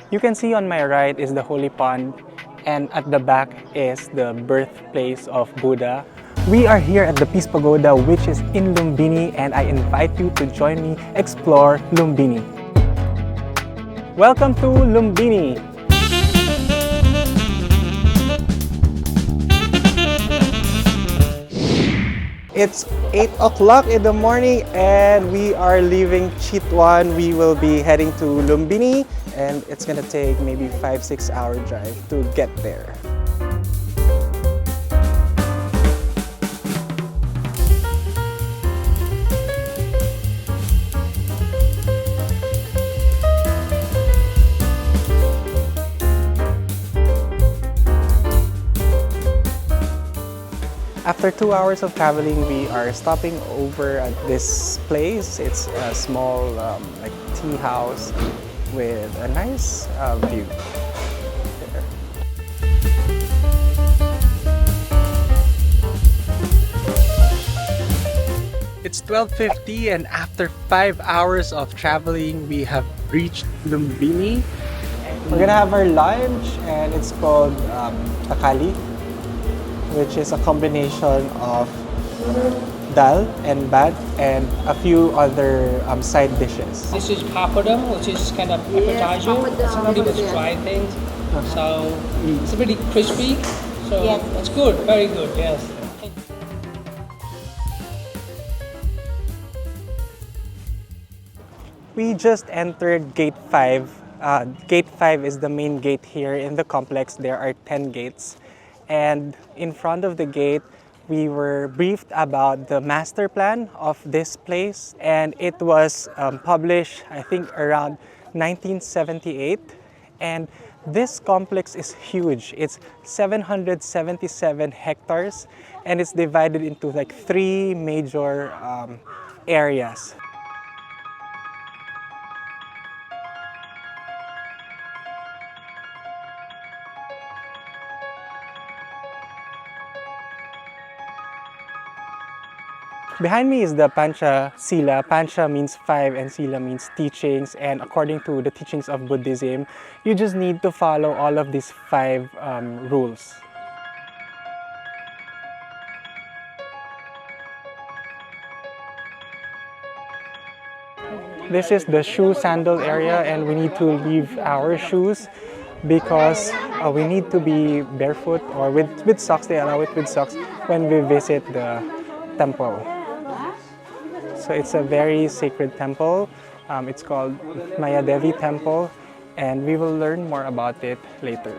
You can see on my right is the Holy Pond, and at the back is the Birthplace of Buddha. We are here at the Peace Pagoda, which is in Lumbini, and I invite you to join me explore Lumbini. Welcome to Lumbini! It's 8 o'clock in the morning and we are leaving Chitwan. We will be heading to Lumbini and it's gonna take maybe 5-6 hour drive to get there. After 2 hours of traveling, we are stopping over at this place. It's a small like tea house with a nice view. There. It's 12:50 and after 5 hours of traveling, we have reached Lumbini. We're gonna have our lunch and it's called takali, which is a combination of dal and bad and a few other side dishes. This is pagoda, which is kind of appetizer. It's pretty much dry things. So it's pretty crispy. So it's good, very good, yes. We just entered Gate 5. Gate 5 is the main gate here in the complex. There are 10 gates. And in front of the gate, we were briefed about the master plan of this place. And it was published, I think, around 1978. And this complex is huge. It's 777 hectares. And it's divided into like 3 major areas. Behind me is the Pancha Sila. Pancha means 5 and Sila means teachings. And according to the teachings of Buddhism, you just need to follow all of these 5 rules. This is the shoe sandal area and we need to leave our shoes because we need to be barefoot or with socks. They allow it with socks when we visit the temple. So it's a very sacred temple. It's called Maya Devi Temple, and we will learn more about it later.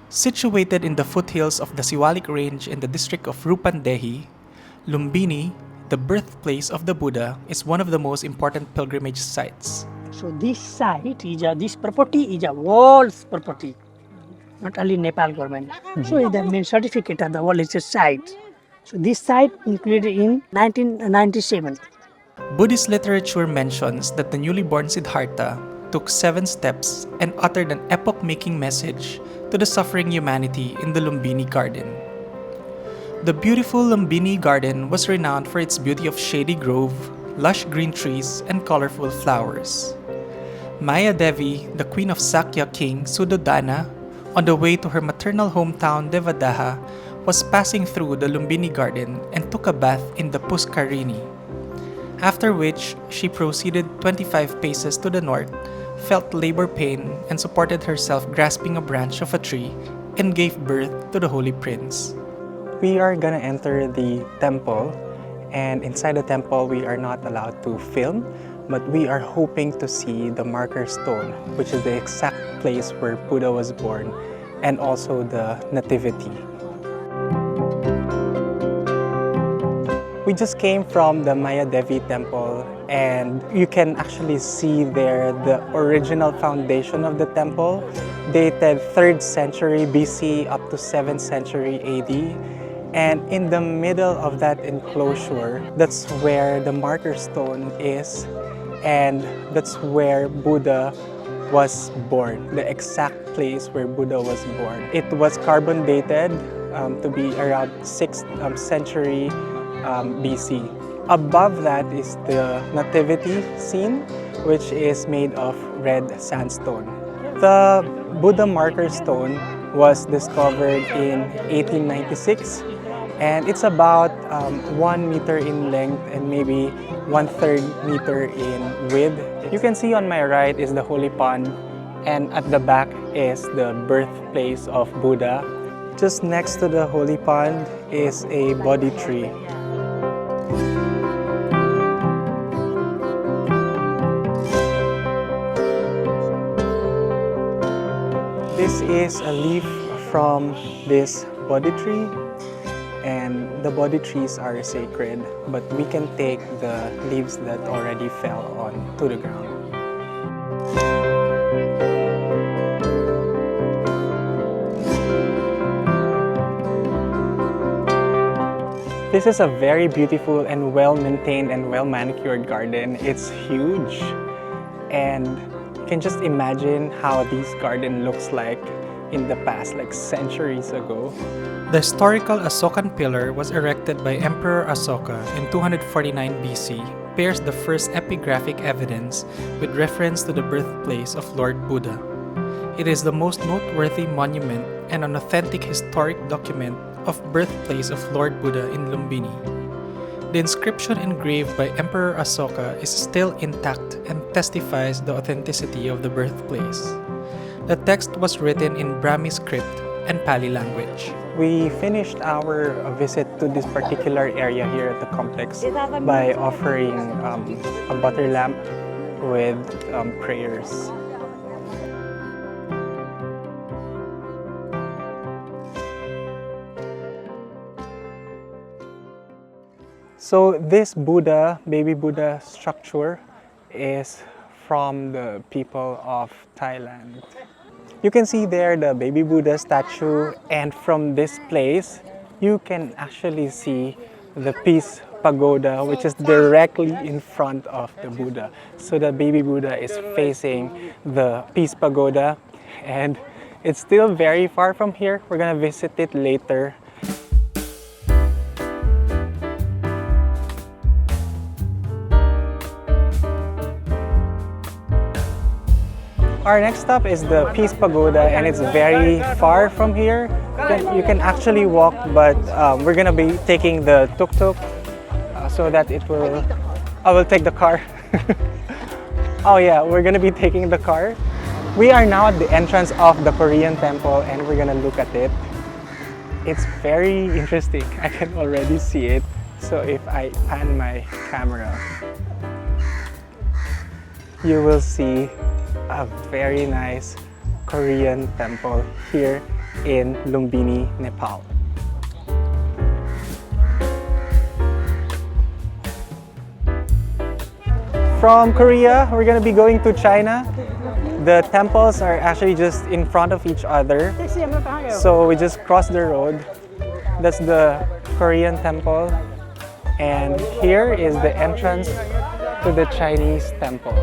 Situated in the foothills of the Siwalik Range in the district of Rupandehi, Lumbini, the birthplace of the Buddha, is one of the most important pilgrimage sites. So this site is this property is a world's property, not only Nepal government. So the main certificate of the world is a site. So this site included in 1997. Buddhist literature mentions that the newly born Siddhartha took 7 steps and uttered an epoch-making message to the suffering humanity in the Lumbini garden. The beautiful Lumbini garden was renowned for its beauty of shady grove, lush green trees, and colorful flowers. Maya Devi, the queen of Sakya king Suddhodana, on the way to her maternal hometown Devadaha, was passing through the Lumbini garden and took a bath in the Puskarini. After which, she proceeded 25 paces to the north, felt labor pain, and supported herself grasping a branch of a tree and gave birth to the Holy Prince. We are gonna enter the temple, and inside the temple we are not allowed to film, but we are hoping to see the marker stone, which is the exact place where Buddha was born, and also the nativity. We just came from the Maya Devi temple, and you can actually see there the original foundation of the temple, dated 3rd century BC up to 7th century AD. And in the middle of that enclosure, that's where the marker stone is, and that's where Buddha was born, the exact place where Buddha was born. It was carbon dated to be around 6th century BC. Above that is the nativity scene, which is made of red sandstone. The Buddha marker stone was discovered in 1896, and it's about 1 meter in length and maybe 1/3 meter in width. You can see on my right is the holy pond, and at the back is the birthplace of Buddha. Just next to the holy pond is a Bodhi tree. This is a leaf from this Bodhi tree, and the Bodhi trees are sacred, but we can take the leaves that already fell onto the ground. This is a very beautiful and well-maintained and well-manicured garden. It's huge, and you can just imagine how this garden looks like in the past, like centuries ago. The historical Asokan pillar was erected by Emperor Asoka in 249 BC, bears the first epigraphic evidence with reference to the birthplace of Lord Buddha. It is the most noteworthy monument and an authentic historic document of birthplace of Lord Buddha in Lumbini. The inscription engraved by Emperor Asoka is still intact and testifies the authenticity of the birthplace. The text was written in Brahmi script and Pali language. We finished our visit to this particular area here at the complex by offering a butter lamp with prayers. So this Buddha, baby Buddha structure is from the people of Thailand. You can see there the baby Buddha statue, and from this place you can actually see the Peace Pagoda, which is directly in front of the Buddha. So the baby Buddha is facing the Peace Pagoda, and it's still very far from here. We're gonna visit it later. Our next stop is the Peace Pagoda, and it's very far from here. You can actually walk, but we're gonna be taking the tuk-tuk so that it will... I will take the car. Oh yeah, we're gonna be taking the car. We are now at the entrance of the Korean temple, and we're gonna look at it. It's very interesting. I can already see it. So if I pan my camera, you will see a very nice Korean temple here in Lumbini, Nepal. From Korea, we're gonna be going to China. The temples are actually just in front of each other. So we just cross the road. That's the Korean temple. And here is the entrance to the Chinese temple.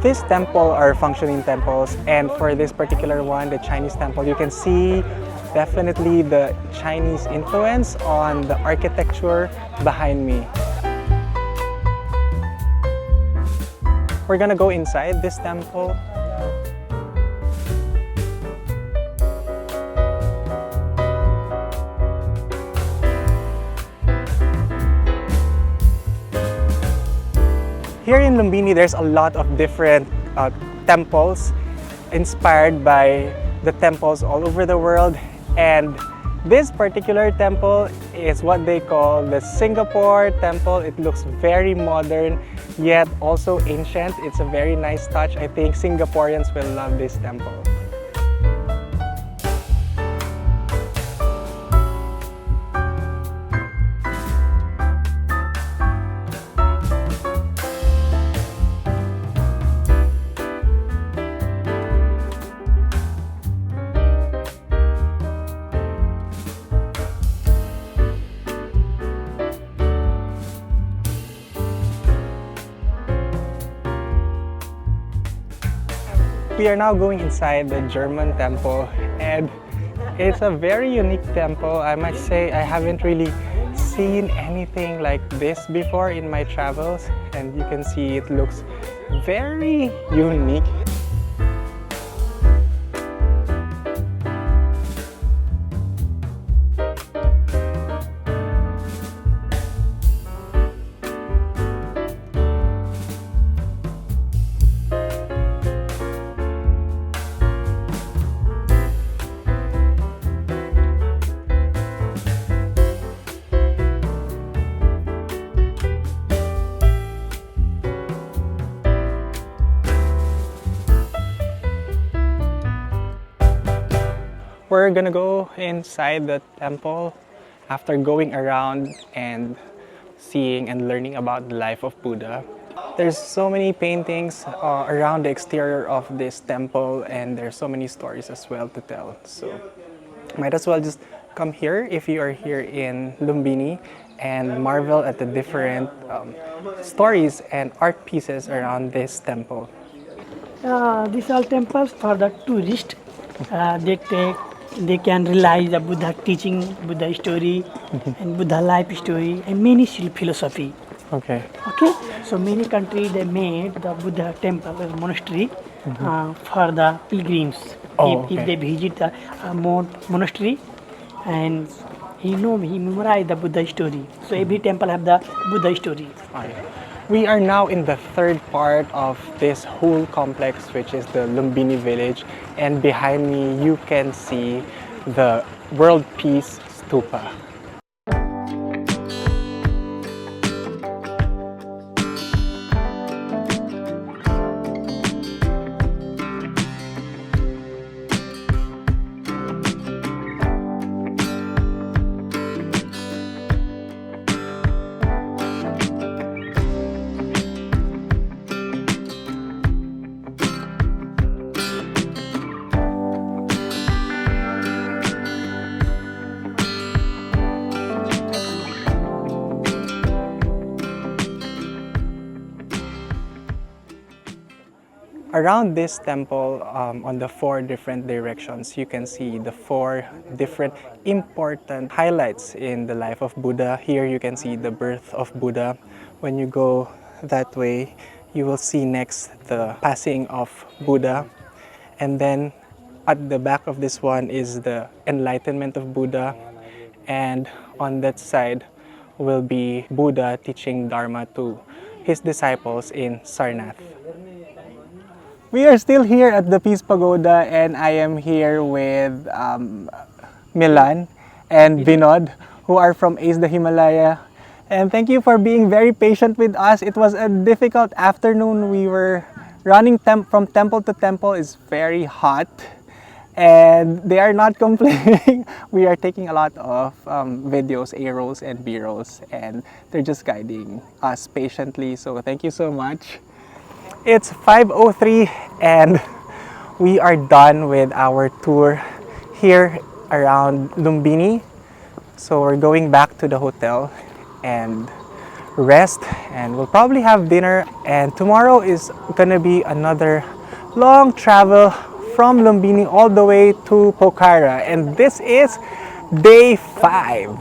This temple are functioning temples, and for this particular one, the Chinese temple, you can see definitely the Chinese influence on the architecture behind me. We're gonna go inside this temple. Here in Lumbini, there's a lot of different temples inspired by the temples all over the world, and this particular temple is what they call the Singapore temple. It looks very modern yet also ancient. It's a very nice touch. I think Singaporeans will love this temple. We are now going inside the German temple, and it's a very unique temple. I must say I haven't really seen anything like this before in my travels, and you can see it looks very unique. We're gonna go inside the temple after going around and seeing and learning about the life of Buddha. There's so many paintings around the exterior of this temple, and there's so many stories as well to tell. So might as well just come here if you are here in Lumbini and marvel at the different stories and art pieces around this temple. These are temples for the tourists. They can realize the Buddha teaching, Buddha story, and Buddha life story, and many philosophy. Okay. Okay, so many countries they made the Buddha temple or monastery for the pilgrims. If they visit the monastery, and he memorized the Buddha story. So every temple have the Buddha story. We are now in the third part of this whole complex, which is the Lumbini village, and behind me you can see the World Peace Stupa. Around this temple, on the four different directions, you can see the four different important highlights in the life of Buddha. Here you can see the birth of Buddha. When you go that way, you will see next the passing of Buddha. And then at the back of this one is the enlightenment of Buddha. And on that side will be Buddha teaching Dharma to his disciples in Sarnath. We are still here at the Peace Pagoda, and I am here with Milan and Vinod, who are from Ace the Himalaya. And thank you for being very patient with us. It was a difficult afternoon. We were running from temple to temple. It's very hot, and they are not complaining. We are taking a lot of videos, A-rolls and B-rolls, and they're just guiding us patiently. So thank you so much. It's 5:03 and we are done with our tour here around Lumbini. So we're going back to the hotel and rest, and we'll probably have dinner. And tomorrow is gonna be another long travel from Lumbini all the way to Pokhara, and this is day 5.